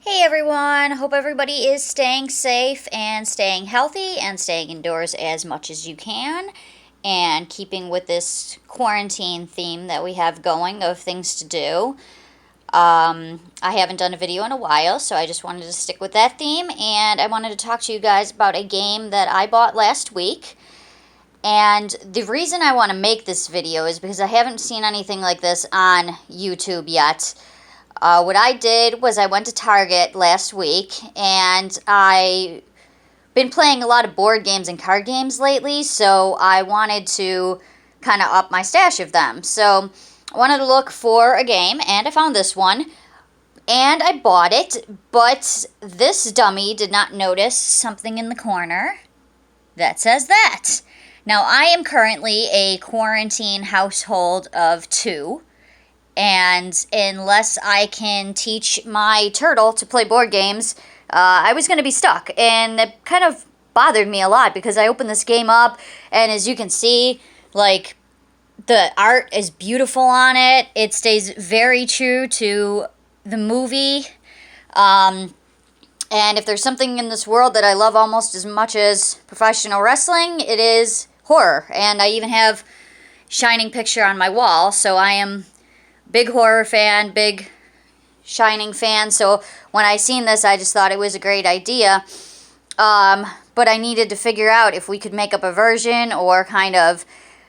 Hey everyone, hope everybody is staying safe and staying healthy and staying indoors as much as you can and keeping with this quarantine theme that we have going of things to do. I haven't done a video in a while, so I just wanted to stick with that theme, and I wanted to talk to you guys about a game that I bought last week. And the reason I want to make this video is because I haven't seen anything like this on YouTube yet. What I did was I went to Target last week, and I've been playing a lot of board games and card games lately, so I wanted to kind of up my stash of them. So I wanted to look for a game, and I found this one, and I bought it, but this dummy did not notice something in the corner that says that. Now, I am currently a quarantine household of two. And unless I can teach my turtle to play board games, I was going to be stuck. And it kind of bothered me a lot because I opened this game up, and as you can see, like, the art is beautiful on it. It stays very true to the movie. And if there's something in this world that I love almost as much as professional wrestling, it is horror. And I even have Shining picture on my wall, so I am big horror fan, big Shining fan. So when I seen this, I just thought it was a great idea. But I needed to figure out if we could make up a version or kind of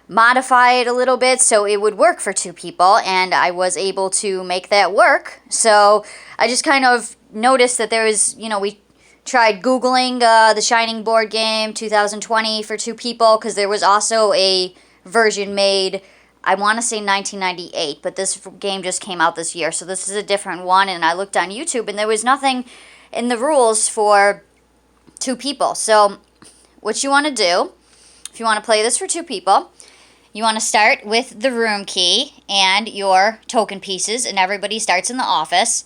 modify it a little bit so it would work for two people, and I was able to make that work. So I just kind of noticed that there was, we tried Googling the Shining board game 2020 for two people, because there was also a version made, I want to say 1998, but this game just came out this year, so this is a different one. And I looked on YouTube, and there was nothing in the rules for two people. So what you want to do, if you want to play this for two people, you want to start with the room key and your token pieces, and everybody starts in the office.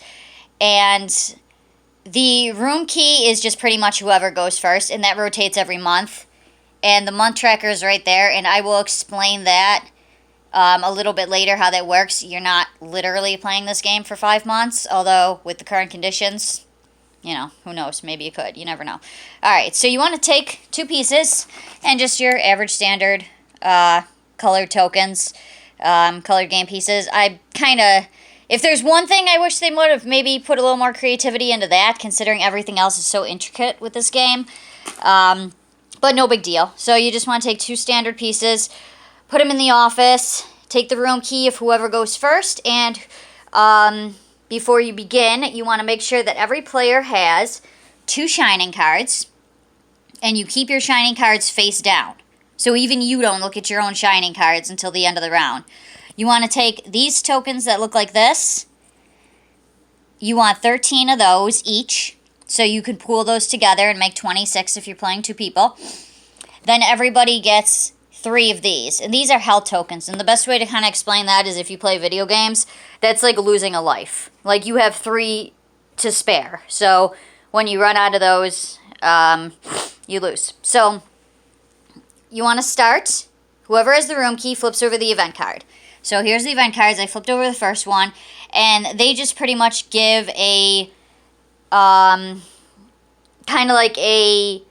And the room key is just pretty much whoever goes first, and that rotates every month. And the month tracker is right there, and I will explain that a little bit later how that works. You're not literally playing this game for 5 months, although with the current conditions, who knows, maybe you could, you never know. Alright, so you want to take two pieces and just your average standard colored tokens, colored game pieces. If there's one thing I wish they would have maybe put a little more creativity into that, considering everything else is so intricate with this game. But no big deal. So you just want to take two standard pieces, put them in the office, take the room key of whoever goes first, and before you begin, you want to make sure that every player has two Shining cards, and you keep your Shining cards face down. So even you don't look at your own Shining cards until the end of the round. You want to take these tokens that look like this. You want 13 of those each, so you can pool those together and make 26 if you're playing two people. Then everybody gets 3 of these, and these are health tokens, and the best way to kind of explain that is if you play video games, that's like losing a life. Like, you have 3 to spare, so when you run out of those, you lose. So you want to start, whoever has the room key flips over the event card. So here's the event cards. I flipped over the first one, and they just pretty much give a kind of like a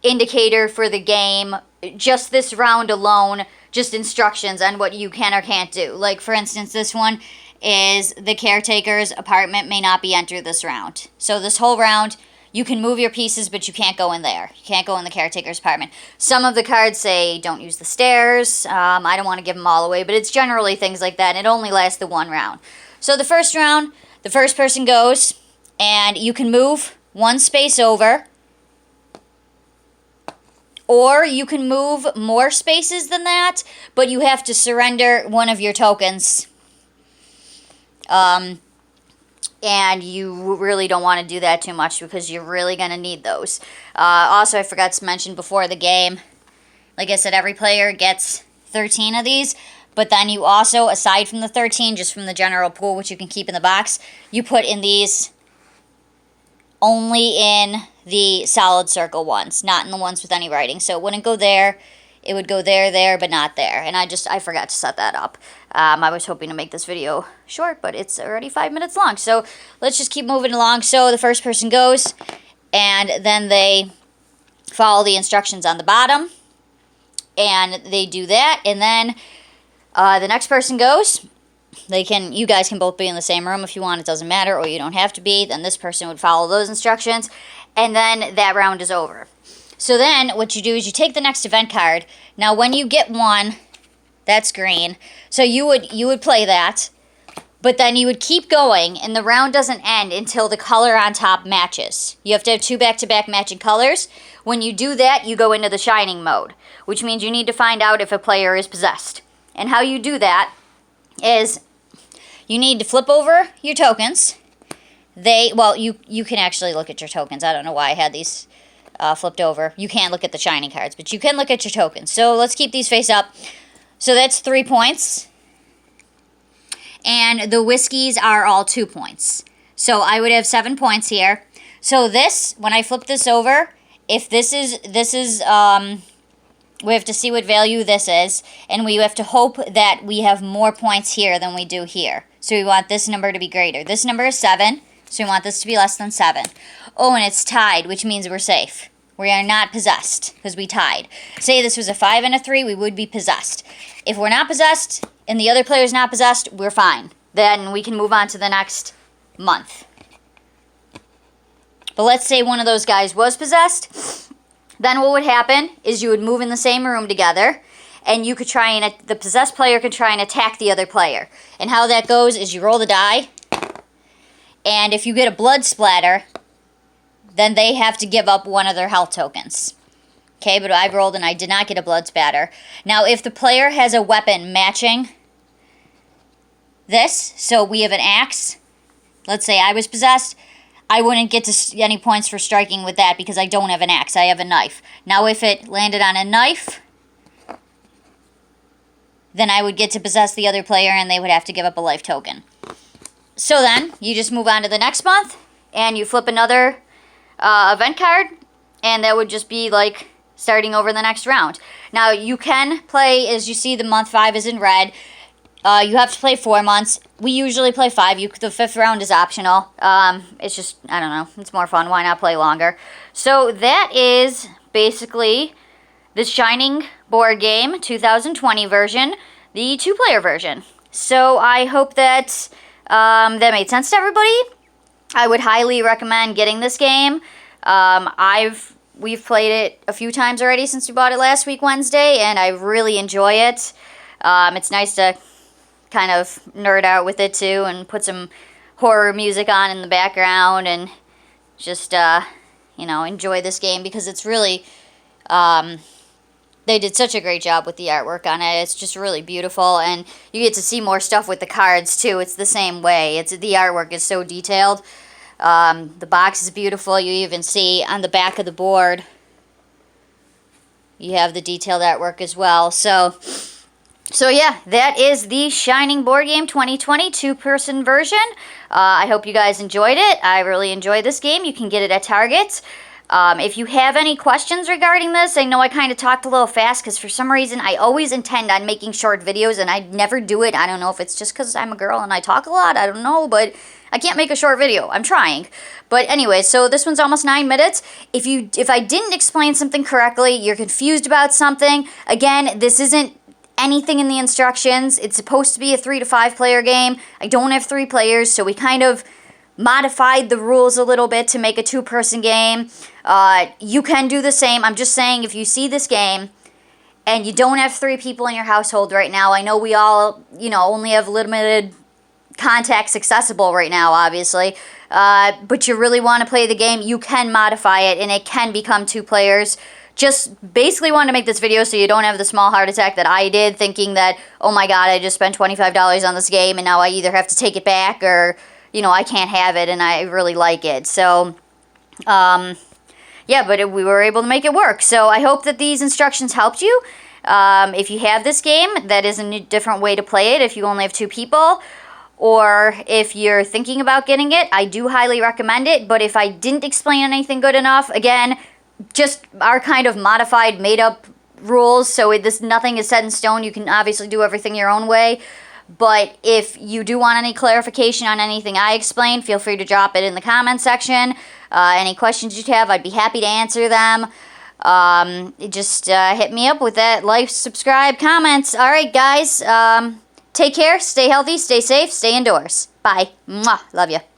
indicator for the game, just this round alone, just instructions on what you can or can't do. Like, for instance, this one is the caretaker's apartment may not be entered this round. So this whole round, you can move your pieces, but you can't go in there. You can't go in the caretaker's apartment. Some of the cards say don't use the stairs. I don't want to give them all away, but it's generally things like that, and it only lasts the one round. So the first round, the first person goes, and you can move one space over, or you can move more spaces than that, but you have to surrender one of your tokens. And you really don't want to do that too much because you're really going to need those. Also, I forgot to mention before the game, like I said, every player gets 13 of these, but then you also, aside from the 13, just from the general pool, which you can keep in the box, you put in these only in the solid circle ones, not in the ones with any writing. So it wouldn't go there, it would go there, there, but not there. And I forgot to set that up. I was hoping to make this video short, but it's already 5 minutes long. So let's just keep moving along. So the first person goes, and then they follow the instructions on the bottom. And they do that, and then the next person goes. You guys can both be in the same room if you want, it doesn't matter, or you don't have to be. Then this person would follow those instructions, and then that round is over. So then what you do is you take the next event card. Now when you get one, that's green, so you would play that, but then you would keep going, and the round doesn't end until the color on top matches. You have to have 2 back-to-back matching colors. When you do that, you go into the shining mode, which means you need to find out if a player is possessed. And how you do that is you need to flip over your tokens. You can actually look at your tokens. I don't know why I had these flipped over. You can't look at the shining cards, but you can look at your tokens. So let's keep these face up. So that's 3 points. And the whiskeys are all 2 points. So I would have 7 points here. So this, when I flip this over, if this is, we have to see what value this is, and we have to hope that we have more points here than we do here. So we want this number to be greater. This number is 7, so we want this to be less than 7. Oh, and it's tied, which means we're safe. We are not possessed, because we tied. Say this was a 5 and a 3, we would be possessed. If we're not possessed, and the other player's not possessed, we're fine. Then we can move on to the next month. But let's say one of those guys was possessed. Then what would happen is you would move in the same room together, and you could try and the possessed player could try and attack the other player. And how that goes is you roll the die, and if you get a blood splatter, then they have to give up one of their health tokens. Okay, but I rolled and I did not get a blood spatter. Now, if the player has a weapon matching this, so we have an axe, let's say I was possessed, I wouldn't get any points for striking with that because I don't have an axe, I have a knife. Now, if it landed on a knife, then I would get to possess the other player and they would have to give up a life token. So then, you just move on to the next month, and you flip another event card, and that would just be like starting over the next round. Now, you can play, as you see, the month 5 is in red. You have to play 4 months. We usually play 5. The 5th round is optional. It's just, I don't know, it's more fun. Why not play longer? So that is basically the Shining board game, 2020 version, the 2-player version. So I hope that that made sense to everybody. I would highly recommend getting this game. We've played it a few times already since we bought it last week, Wednesday, and I really enjoy it. It's nice to kind of nerd out with it, too, and put some horror music on in the background and just, enjoy this game because it's really, they did such a great job with the artwork on it. It's just really beautiful, and you get to see more stuff with the cards, too. It's the same way. The artwork is so detailed. The box is beautiful. You even see on the back of the board, you have the detailed artwork as well. So yeah, that is the Shining Board Game 2020 2-person version. I hope you guys enjoyed it. I really enjoyed this game. You can get it at Target. If you have any questions regarding this, I know I kind of talked a little fast because for some reason I always intend on making short videos and I never do it. I don't know if it's just because I'm a girl and I talk a lot. I don't know, but I can't make a short video. I'm trying. But anyway, so this one's almost 9 minutes. If I didn't explain something correctly, you're confused about something, again, this isn't anything in the instructions. It's supposed to be a 3 to 5 player game. I don't have 3 players, so we kind of modified the rules a little bit to make a 2-person game. You can do the same. I'm just saying if you see this game and you don't have 3 people in your household right now, I know we all, only have limited contacts accessible right now, obviously, but you really want to play the game, you can modify it and it can become 2 players. Just basically wanted to make this video so you don't have the small heart attack that I did, thinking that, oh my god, I just spent $25 on this game and now I either have to take it back or, I can't have it and I really like it. So, yeah, but we were able to make it work. So I hope that these instructions helped you. If you have this game, that is a different way to play it if you only have 2 people. Or if you're thinking about getting it, I do highly recommend it. But if I didn't explain anything good enough, again, just our kind of modified, made-up rules, so nothing is set in stone. You can obviously do everything your own way. But if you do want any clarification on anything I explained, feel free to drop it in the comment section. Any questions you have, I'd be happy to answer them. Just hit me up with that. Like, subscribe, comments. All right, guys. Take care. Stay healthy. Stay safe. Stay indoors. Bye. Mwah. Love you.